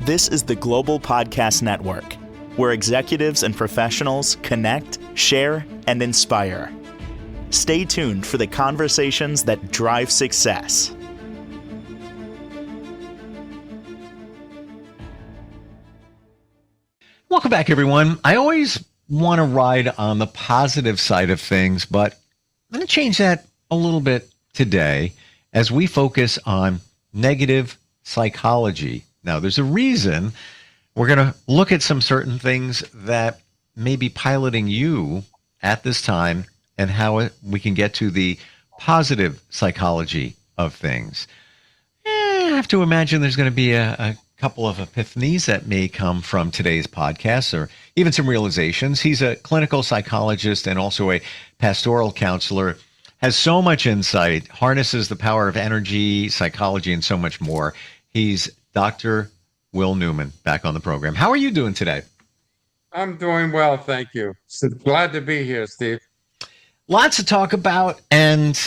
This is the Global Podcast Network, where executives and professionals connect, share, and inspire. Stay tuned for the conversations that drive success. Welcome back, everyone. I always want to ride on the positive side of things, but I'm going to change that a little bit today as we focus on negative psychology. Now, there's a reason we're going to look at some certain things that may be piloting you at this time and how we can get to the positive psychology of things. I have to imagine there's going to be a couple of epiphanies that may come from today's podcast, or even some realizations. He's a clinical psychologist and also a pastoral counselor, has so much insight, harnesses the power of energy, psychology, and so much more. He's Dr. Will Newman, back on the program. How are you doing today? I'm doing well, thank you. So glad to be here, Steve. Lots to talk about, and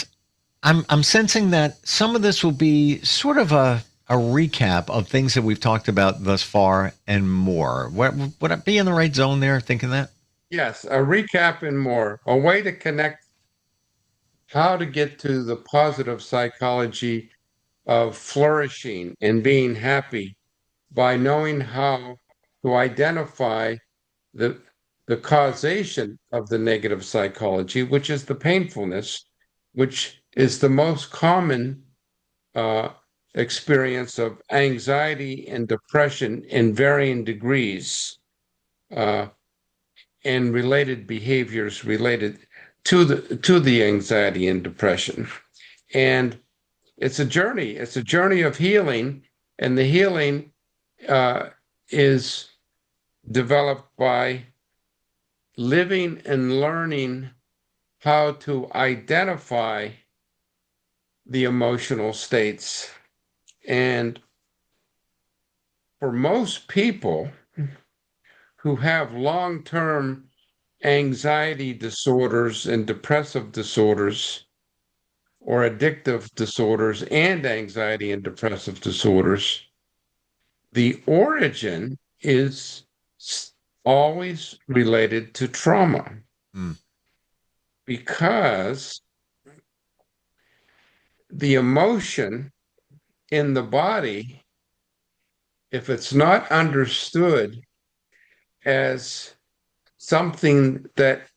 I'm sensing that some of this will be sort of a recap of things that we've talked about thus far and more. Would I be in the right zone there thinking that? Yes, a recap and more. A way to connect how to get to the positive psychology of flourishing and being happy by knowing how to identify the causation of the negative psychology, which is the painfulness, which is the most common experience of anxiety and depression in varying degrees, and related behaviors related to the anxiety and depression. And it's a journey of healing, and the healing is developed by living and learning how to identify the emotional states. And for most people who have long-term anxiety disorders and depressive disorders, or addictive disorders and anxiety and depressive disorders, the origin is always related to trauma. Because the emotion in the body, if it's not understood as something that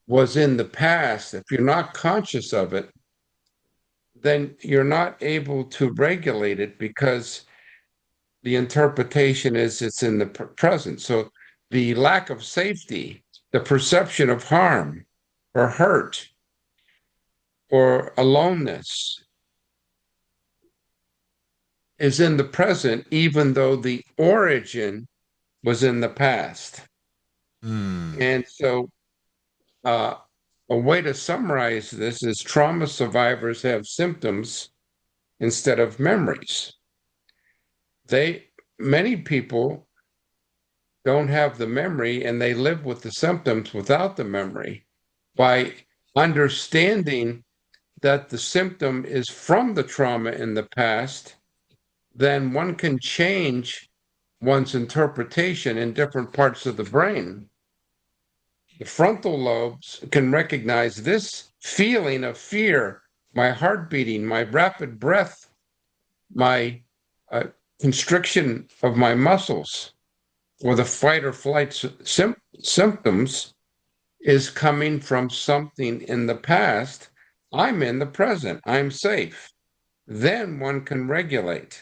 was in the past, if you're not conscious of it, then you're not able to regulate it, because the interpretation is it's in the present. So the lack of safety, the perception of harm or hurt or aloneness is in the present, even though the origin was in the past. And so a way to summarize this is trauma survivors have symptoms instead of memories. Many people don't have the memory, and they live with the symptoms without the memory. By understanding that the symptom is from the trauma in the past, then one can change one's interpretation in different parts of the brain. The frontal lobes can recognize this feeling of fear, my heart beating, my rapid breath, my constriction of my muscles, or the fight or flight symptoms is coming from something in the past. I'm in the present. I'm safe. Then one can regulate.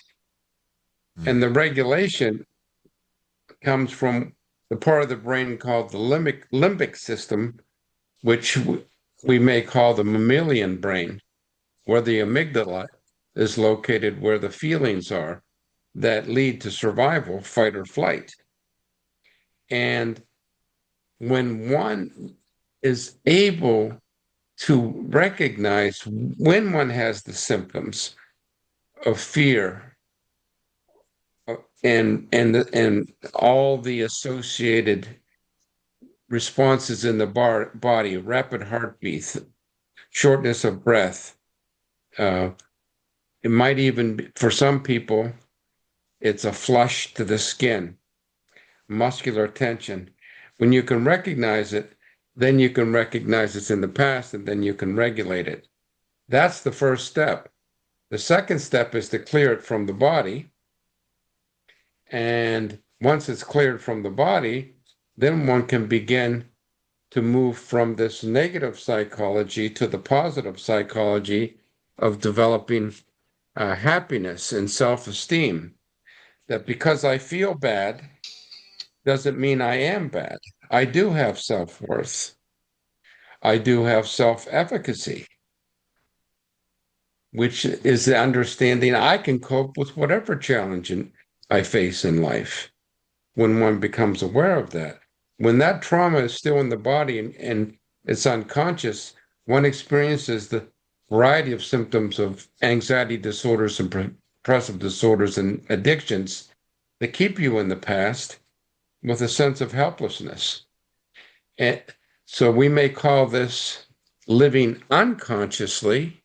And the regulation comes from the part of the brain called the limbic system, which we may call the mammalian brain, where the amygdala is located, where the feelings are that lead to survival, fight or flight. And when one is able to recognize when one has the symptoms of fear and all the associated responses in the body, rapid heartbeat, shortness of breath, it might even be, for some people, It's a flush to the skin, muscular tension. When you can recognize it, then you can recognize it's in the past, and then you can regulate it. That's the first step. The second step is to clear it from the body. And once it's cleared from the body, then one can begin to move from this negative psychology to the positive psychology of developing happiness and self-esteem. That because I feel bad doesn't mean I am bad. I do have self-worth. I do have self-efficacy, which is the understanding I can cope with whatever challenge I face in life when one becomes aware of that. When that trauma is still in the body and it's unconscious, one experiences the variety of symptoms of anxiety disorders and depressive disorders and addictions that keep you in the past with a sense of helplessness. And so we may call this living unconsciously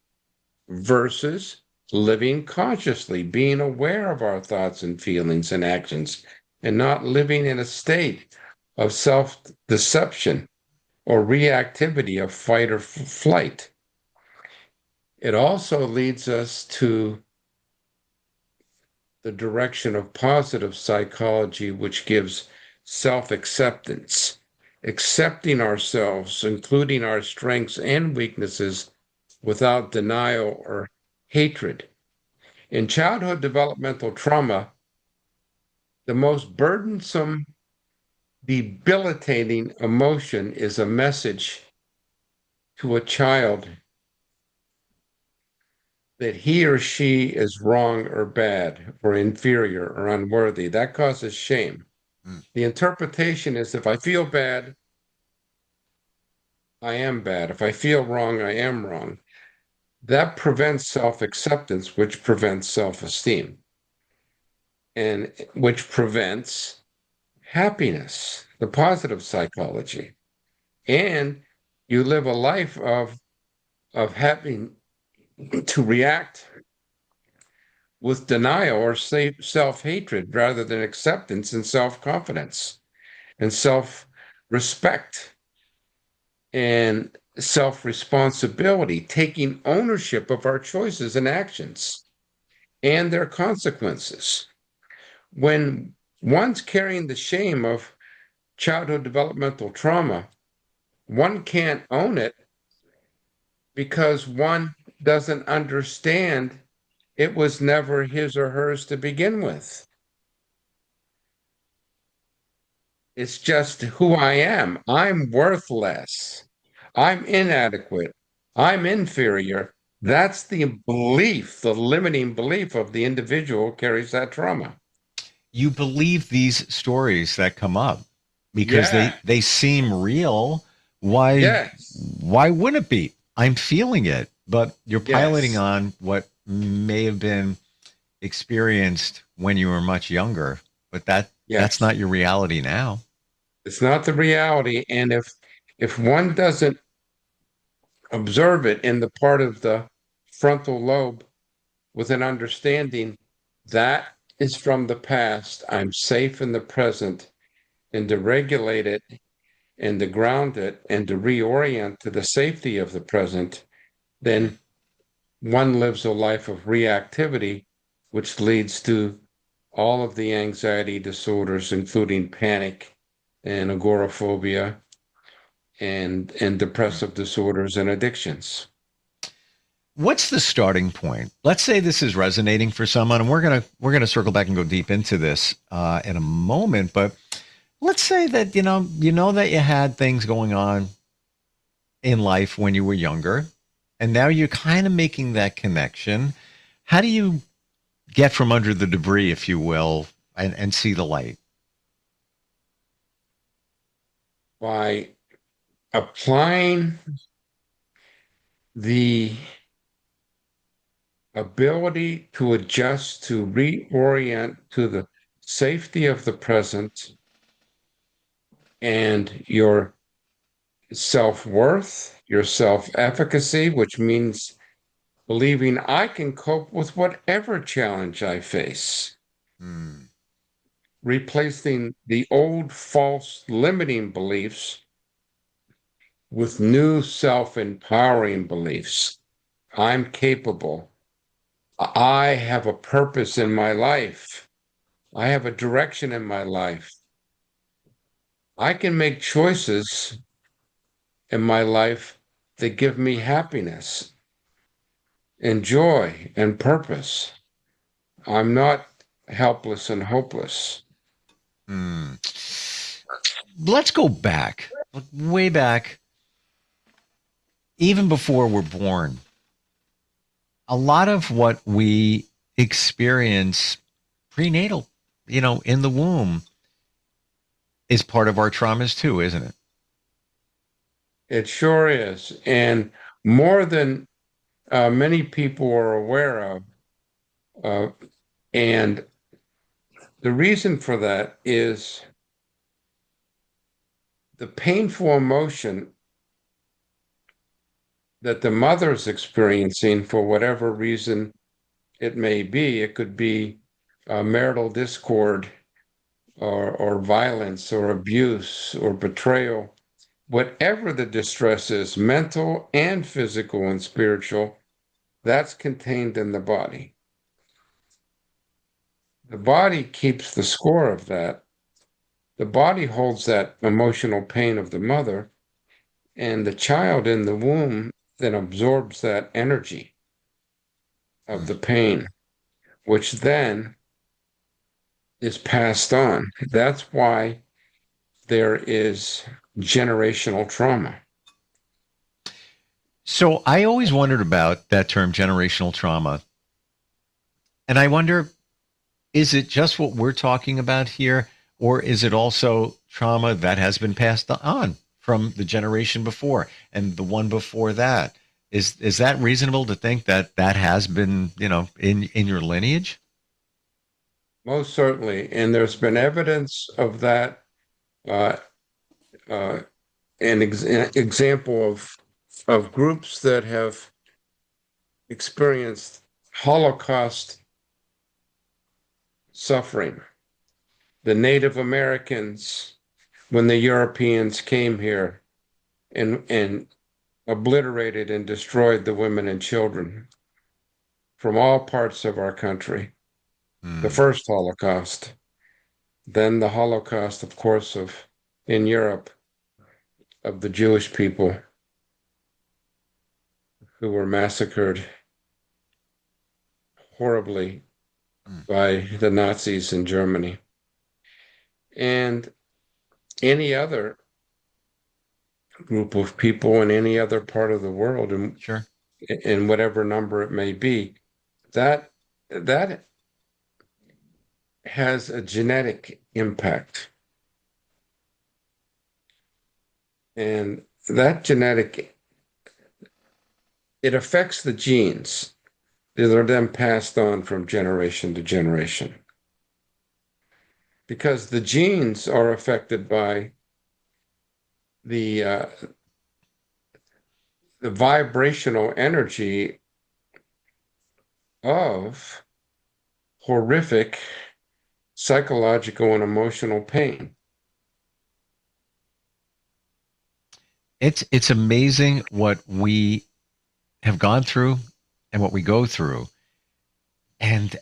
versus living consciously, being aware of our thoughts and feelings and actions, and not living in a state of self-deception or reactivity of fight or flight. It also leads us to the direction of positive psychology, which gives self-acceptance, accepting ourselves, including our strengths and weaknesses, without denial or hatred. In childhood developmental trauma, the most burdensome, debilitating emotion is a message to a child that he or she is wrong or bad or inferior or unworthy. That causes shame. The interpretation is if I feel bad, I am bad. If I feel wrong, I am wrong. That prevents self-acceptance, which prevents self-esteem, and which prevents happiness, the positive psychology. And you live a life of having to react with denial or self-hatred rather than acceptance and self-confidence and self-respect and self-responsibility, taking ownership of our choices and actions and their consequences. When one's carrying the shame of childhood developmental trauma, one can't own it because one doesn't understand it was never his or hers to begin with. It's just who I am. I'm worthless. I'm inadequate. I'm inferior. That's the belief, the limiting belief of the individual who carries that trauma. You believe these stories that come up because they seem real. Why wouldn't it be? I'm feeling it, but you're piloting on what may have been experienced when you were much younger, but that's not your reality now. It's not the reality. And if one doesn't observe it in the part of the frontal lobe with an understanding that is from the past, I'm safe in the present, and to regulate it and to ground it and to reorient to the safety of the present, then one lives a life of reactivity, which leads to all of the anxiety disorders, including panic and agoraphobia and depressive disorders and addictions. What's the starting point? Let's say this is resonating for someone, and we're gonna circle back and go deep into this in a moment. But let's say that you know that you had things going on in life when you were younger, and now you're kind of making that connection. How do you get from under the debris, if you will, and see the light? By applying the ability to adjust, to reorient to the safety of the present and your self-worth, your self-efficacy, which means believing I can cope with whatever challenge I face. Mm. replacing the old false limiting beliefs with new self-empowering beliefs. I'm capable. I have a purpose in my life. I have a direction in my life. I can make choices in my life that give me happiness and joy and purpose. I'm not helpless and hopeless. Mm. Let's go back, way back, even before we're born. A lot of what we experience prenatal, in the womb is part of our traumas too, isn't it? It sure is. And more than many people are aware of. Uh, and the reason for that is the painful emotion that the mother is experiencing for whatever reason it may be. It could be marital discord or violence or abuse or betrayal. Whatever the distress is, mental and physical and spiritual, that's contained in the body. The body keeps the score of that. The body holds that emotional pain of the mother, and the child in the womb then absorbs that energy of the pain, which then is passed on. That's why there is generational trauma. So I always wondered about that term generational trauma. And I wonder, is it just what we're talking about here, or is it also trauma that has been passed on from the generation before and the one before that? Is that reasonable to think that that has been, in your lineage? Most certainly. And there's been evidence of that. Uh, uh, example of groups that have experienced Holocaust suffering. The Native Americans, when the Europeans came here and obliterated and destroyed the women and children from all parts of our country. The first Holocaust, then the Holocaust, of course, in Europe of the Jewish people who were massacred horribly by the Nazis in Germany, and any other group of people in any other part of the world, Sure. in whatever number it may be, that has a genetic impact. And that it affects the genes that are then passed on from generation to generation. Because the genes are affected by the vibrational energy of horrific psychological and emotional pain. It's amazing what we have gone through and what we go through. And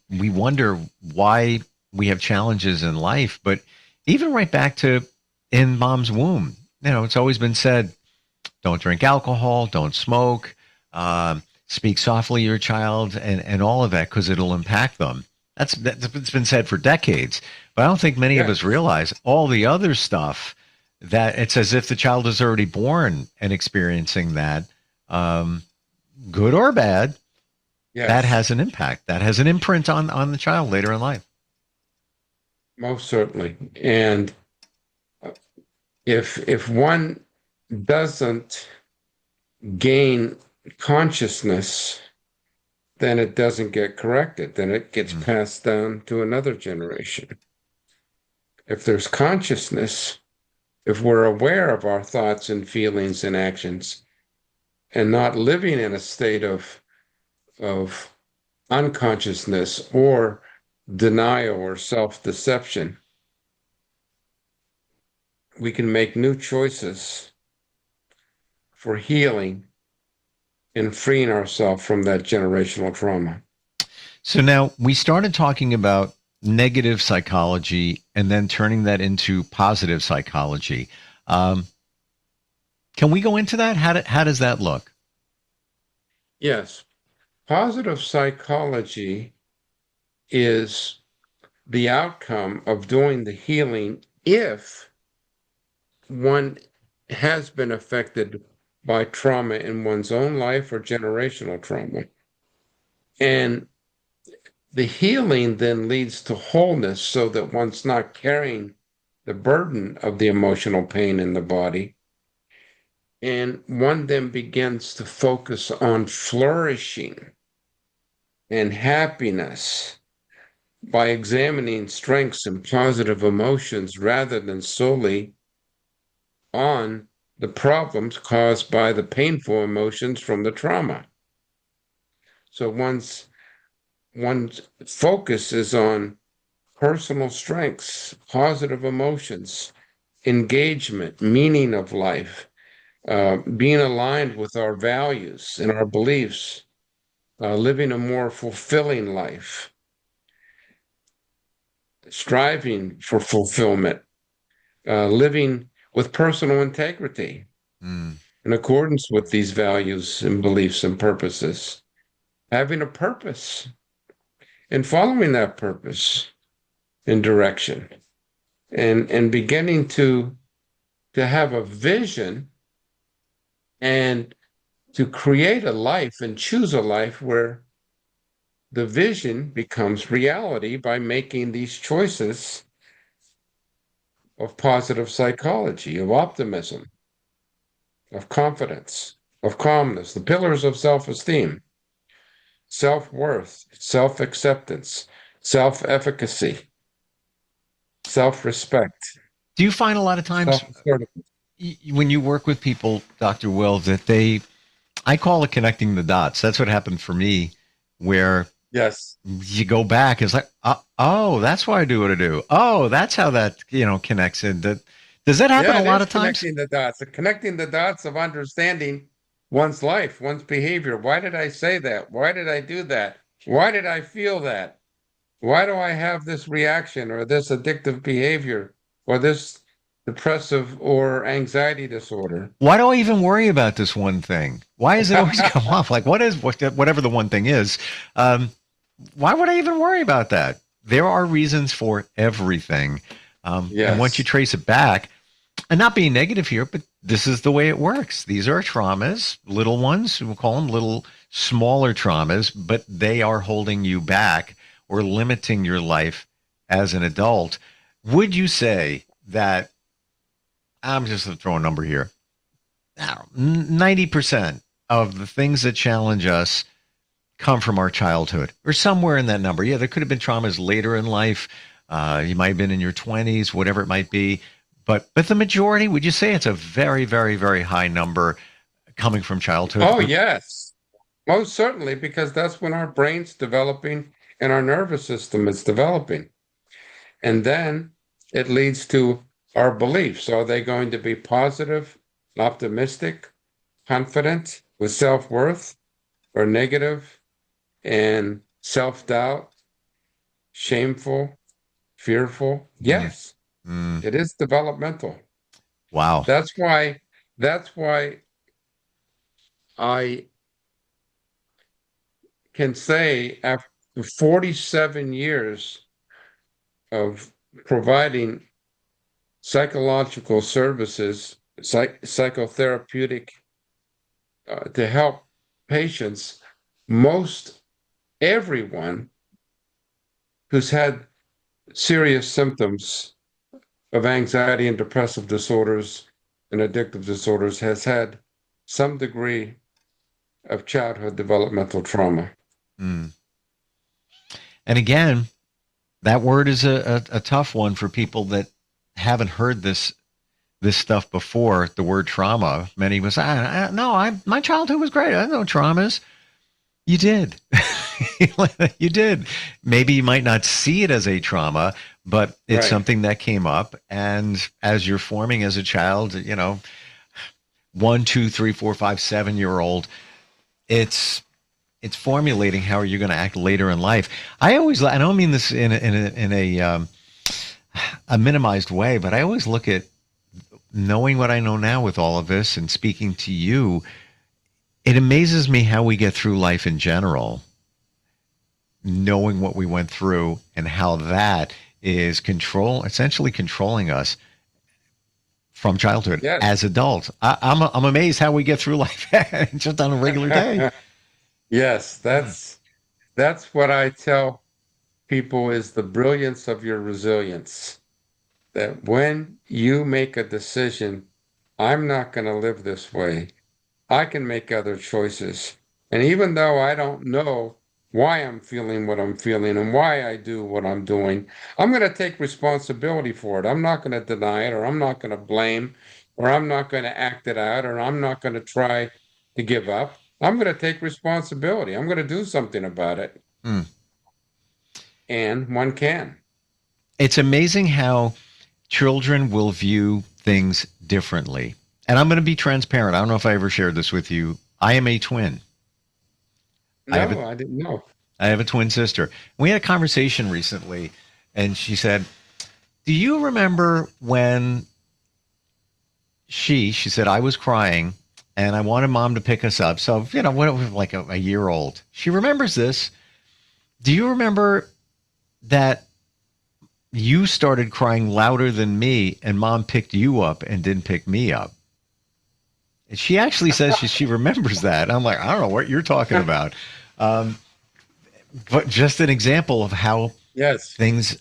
we wonder why we have challenges in life. But even right back to in mom's womb, it's always been said, don't drink alcohol, don't smoke, speak softly to your child, and all of that, because it'll impact them. That's been said for decades. But I don't think many of us realize all the other stuff that it's as if the child is already born and experiencing that, good or bad. Yes. That has an impact. That has an imprint on the child later in life. Most certainly. And if one doesn't gain consciousness, then it doesn't get corrected. Then it gets passed down to another generation. If there's consciousness, if we're aware of our thoughts and feelings and actions, and not living in a state of unconsciousness or denial or self-deception, we can make new choices for healing and freeing ourselves from that generational trauma. So now we started talking about negative psychology and then turning that into positive psychology. Can we go into that? How does that look? Yes. Positive psychology is the outcome of doing the healing if one has been affected by trauma in one's own life or generational trauma. And the healing then leads to wholeness so that one's not carrying the burden of the emotional pain in the body. And one then begins to focus on flourishing and happiness by examining strengths and positive emotions rather than solely on the problems caused by the painful emotions from the trauma. So one's focus is on personal strengths, positive emotions, engagement, meaning of life, being aligned with our values and our beliefs, living a more fulfilling life, striving for fulfillment, living with personal integrity in accordance with these values and beliefs and purposes, having a purpose and following that purpose and direction, and beginning to have a vision and to create a life and choose a life where the vision becomes reality by making these choices of positive psychology, of optimism, of confidence, of calmness, the pillars of self-esteem, self-worth, self-acceptance, self-efficacy, self-respect. Do you find a lot of times when you work with people, Dr. Will, that I call it connecting the dots. That's what happened for me, where yes, you go back, it's like, oh, that's why I do what I do. Oh, that's how that, connects in. Does that happen a lot of times? Connecting the dots of understanding one's life, one's behavior. Why did I say that? Why did I do that? Why did I feel that? Why do I have this reaction or this addictive behavior or this depressive or anxiety disorder? Why do I even worry about this one thing? Why does it always come up? Like, whatever the one thing is, why would I even worry about that? There are reasons for everything. Yes. And once you trace it back, and not being negative here, but this is the way it works. These are traumas, little ones, we'll call them little smaller traumas, but they are holding you back or limiting your life as an adult. Would you say that, I'm just going to throw a number here, 90% of the things that challenge us come from our childhood or somewhere in that number? Yeah, there could have been traumas later in life. You might have been in your 20s, whatever it might be. But the majority, would you say it's a very, very, very high number coming from childhood? Oh, yes, most certainly, because that's when our brain's developing and our nervous system is developing. And then it leads to our beliefs. Are they going to be positive, optimistic, confident, with self-worth, or negative and self-doubt, shameful, fearful? Yes. It is developmental. Wow. That's why I can say after 47 years of providing psychological services, psychotherapeutic to help patients, most everyone who's had serious symptoms of anxiety and depressive disorders and addictive disorders has had some degree of childhood developmental trauma. And again, that word is a tough one for people that haven't heard this stuff before. The word trauma. Many was, no, my childhood was great. I had no traumas. You did. You did. Maybe you might not see it as a trauma, but it's Right. something that came up. And as you're forming as a child, 1, 2, 3, 4, 5, 7-year old, it's formulating how you're going to act later in life. I don't mean this in a minimized way, but I always look at knowing what I know now with all of this and speaking to you. It amazes me how we get through life in general, knowing what we went through and how that is essentially controlling us from childhood Yes. as adults. I'm amazed how we get through life just on a regular day. Yes, that's what I tell people is the brilliance of your resilience. That when you make a decision, I'm not going to live this way. I can make other choices. And even though I don't know why I'm feeling what I'm feeling and why I do what I'm doing, I'm going to take responsibility for it. I'm not going to deny it, or I'm not going to blame, or I'm not going to act it out, or I'm not going to try to give up. I'm going to take responsibility. I'm going to do something about it. Hmm. And one can. It's amazing how children will view things differently. And I'm going to be transparent. I don't know if I ever shared this with you. I am a twin. No, I have I didn't know. I have a twin sister. We had a conversation recently, and she said, "Do you remember when she said I was crying and I wanted mom to pick us up?" So, when it was like a year old. She remembers this. "Do you remember that you started crying louder than me and mom picked you up and didn't pick me up?" And she actually says she remembers that. I'm like, I don't know what you're talking about. But just an example of how Yes. things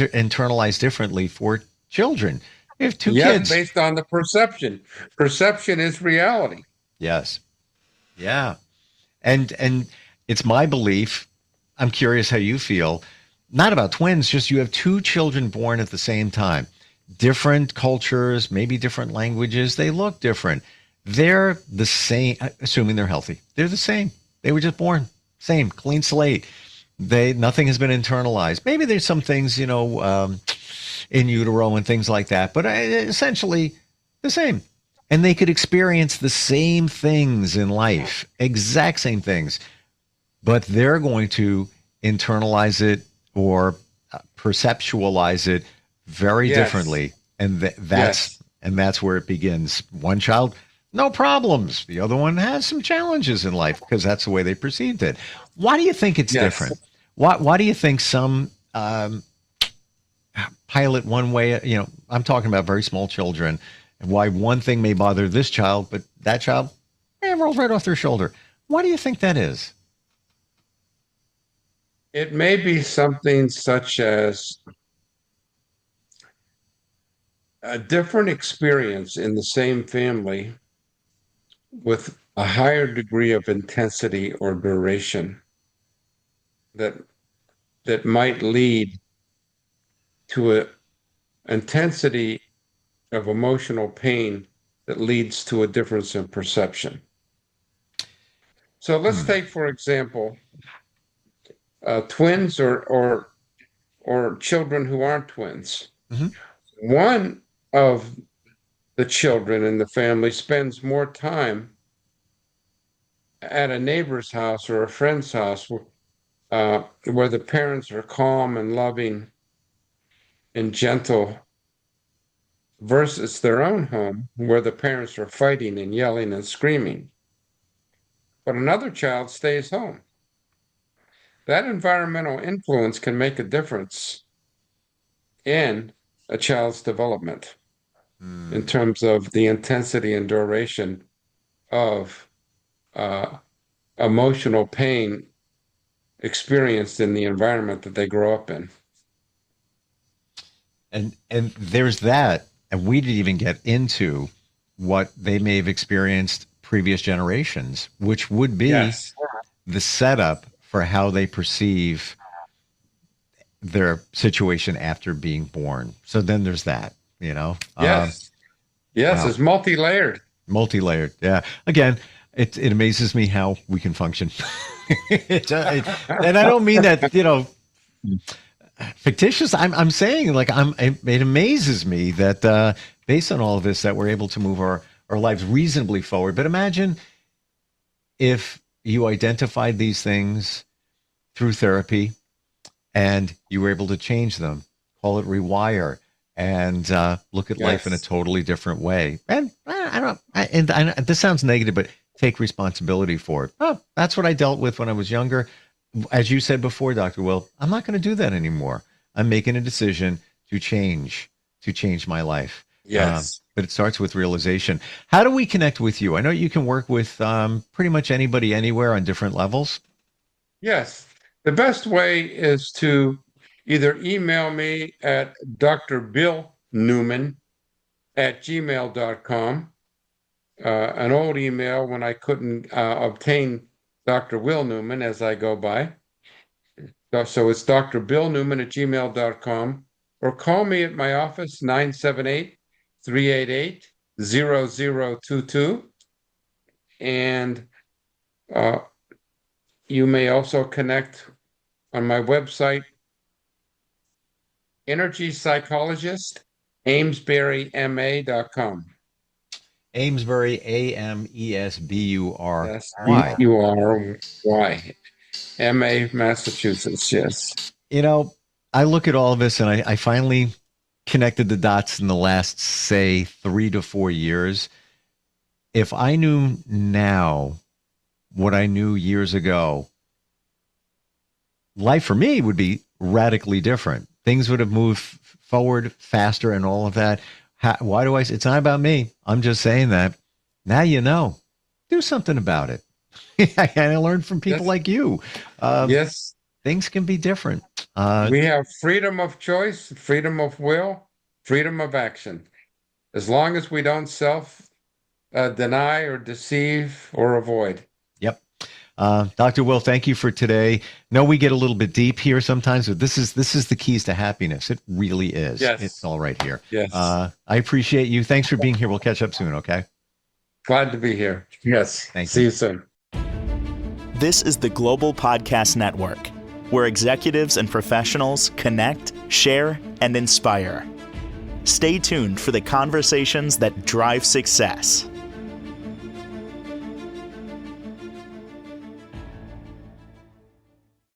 are internalized differently for children. We have two Yes, kids. based on the perception. Perception is reality. Yes. Yeah. And it's my belief. I'm curious how you feel. Not about twins, just you have two children born at the same time. Different cultures, maybe different languages. They look different. They're the same, assuming they're healthy. They're the same. They were just born. Same, clean slate. Nothing has been internalized. Maybe there's some things, in utero and things like that, but essentially the same. And they could experience the same things in life, exact same things, but they're going to internalize it or perceptualize it very Yes. differently. And Yes. that's where it begins. One child, no problems. The other one has some challenges in life because that's the way they perceived it. Why do you think it's Yes. different? Why do you think some pilot one way? I'm talking about very small children, and why one thing may bother this child, but that child rolls right off their shoulder. Why do you think that is? It may be something such as a different experience in the same family with a higher degree of intensity or duration that might lead to an intensity of emotional pain that leads to a difference in perception. So let's take, for example, twins or children who aren't twins. Mhm. One of the children in the family spends more time at a neighbor's house or a friend's house where the parents are calm and loving and gentle versus their own home where the parents are fighting and yelling and screaming. But another child stays home. That environmental influence can make a difference in a child's development in terms of the intensity and duration of emotional pain experienced in the environment that they grow up in. And there's that, and we didn't even get into what they may have experienced previous generations, which would be Yes. the setup for how they perceive their situation after being born. So then there's that, Yes. Yes, wow. it's multi-layered. Multi-layered. Yeah. Again, It amazes me how we can function. And I don't mean that, fictitious. I'm saying like it amazes me that based on all of this that we're able to move our lives reasonably forward. But imagine if you identified these things through therapy and you were able to change them, call it rewire, and look at life in a totally different way. And this sounds negative, but take responsibility for it. Oh, that's what I dealt with when I was younger. As you said before, Dr. Will, I'm not going to do that anymore. I'm making a decision to change my life. Yes. But it starts with realization. How do we connect with you? I know you can work with pretty much anybody, anywhere on different levels. Yes. The best way is to either email me at drbillnewman@gmail.com. An old email when I couldn't obtain Dr. Will Newman as I go by. So it's drbillnewman@gmail.com, or call me at my office, 978-388-0022. And you may also connect on my website, Energy Psychologist, AmesburyMA.com. Amesbury, AMESBURY. Yes, BURY. MA, Massachusetts, yes. I look at all of this and I finally connected the dots in the last, say, 3 to 4 years. If I knew now what I knew years ago, life for me would be radically different. Things would have moved forward faster and all of that. Why do it's not about me. I'm just saying that. Now do something about it. I learned from people like you. Yes. Things can be different. We have freedom of choice, freedom of will, freedom of action. As long as we don't self-deny or deceive or avoid. Yep. Dr. Will, thank you for today. No, we get a little bit deep here sometimes, but this is the keys to happiness. It really is. Yes. It's all right here. Yes. I appreciate you. Thanks for being here. We'll catch up soon, okay? Glad to be here. Yes. Thank you. See you soon. This is the Global Podcast Network, where executives and professionals connect, share, and inspire. Stay tuned for the conversations that drive success.